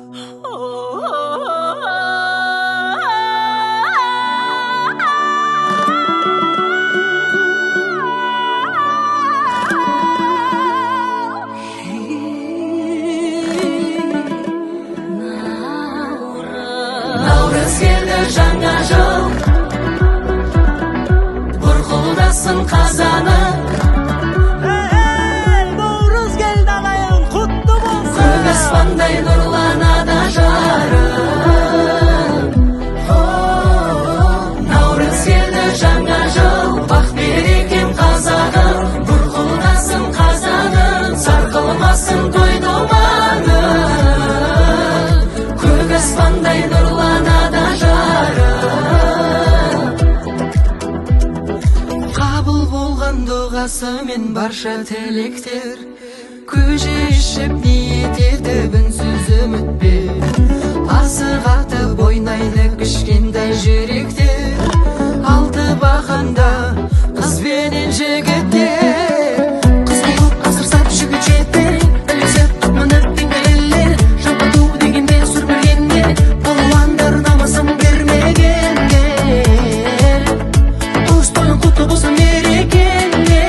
Nauruz geldi жаңа жыл, бұрқылдасын қазаны. Nauruz geldi ағайын, құтты болсын. Көк аспандай нұрланады жарық. Наурыз келді жаңа жыл, бақ берекем қазағым, бұрқылдасын қазаным, сарқылмасын той думаны. Көк аспандай нұрланады жарық. Қабыл болған дұғасымен барша тілектер, көже ішіп ниет етіп үнсіз үмітпен, асық атып ойнайды кішкентай жүректер. Алты бақанда қыз бенен жігіттер, қыз болып асырсап жігіт жетпей, ілесіп мініп пеңгелер, жапату дегенде сүр бергенде, балуандар намысын бермегендер. Туыс тойын құтты болсын мерекеңде.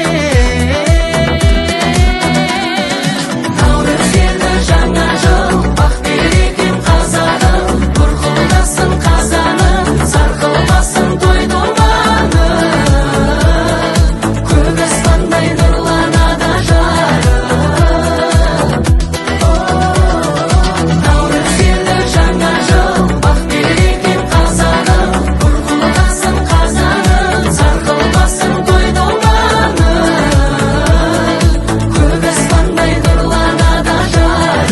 Наурыз келді жаңа жыл, бақ берекем қазағым, бұрқылдасын қазаным, сарқылмасын той думаны. Көк аспандай нұрланады жарық. Наурыз келді жаңа жыл, бақ берекем қазағым, бұрқылдасын қазаным, сарқылмасын той думаны. Көк аспандай нұрланады жарық.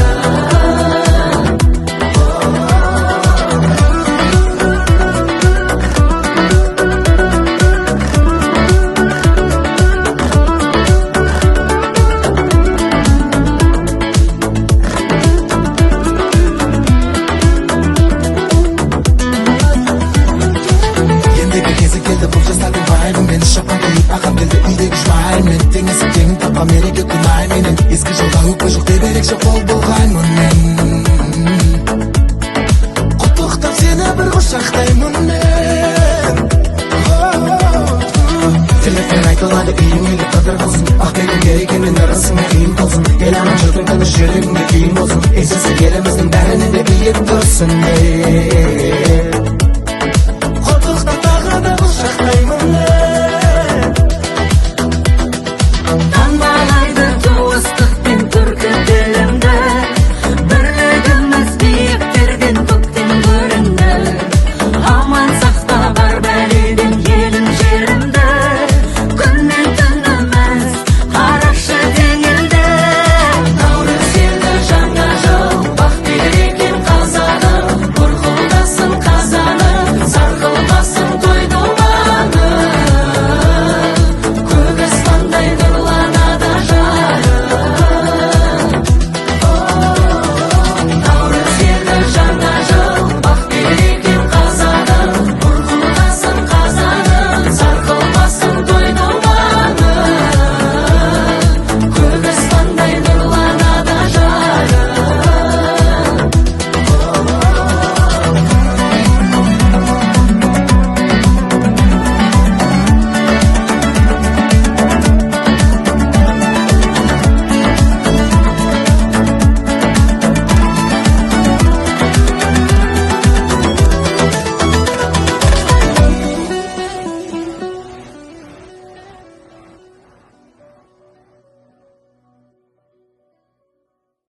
Ендігі кезі келді бұл жастардың вайбын, мені шапан киіп ағам келді үйдегі жмаймен, теңесі теңін тапқан мереке күнай менен, ескі жылға өкпе жоқ деп ерекше қол болғаймын мен. Құттықтап сені бір құшақтаймын мен. Тілекпен айтылады үйіңе қадір болсын, ақ пенен берекемен арасыңа үйім толсын, ел анам жұртың тыныш жүрегіңде күйім болсын, еңсесі еліміздің бәріне де биік тұрсын.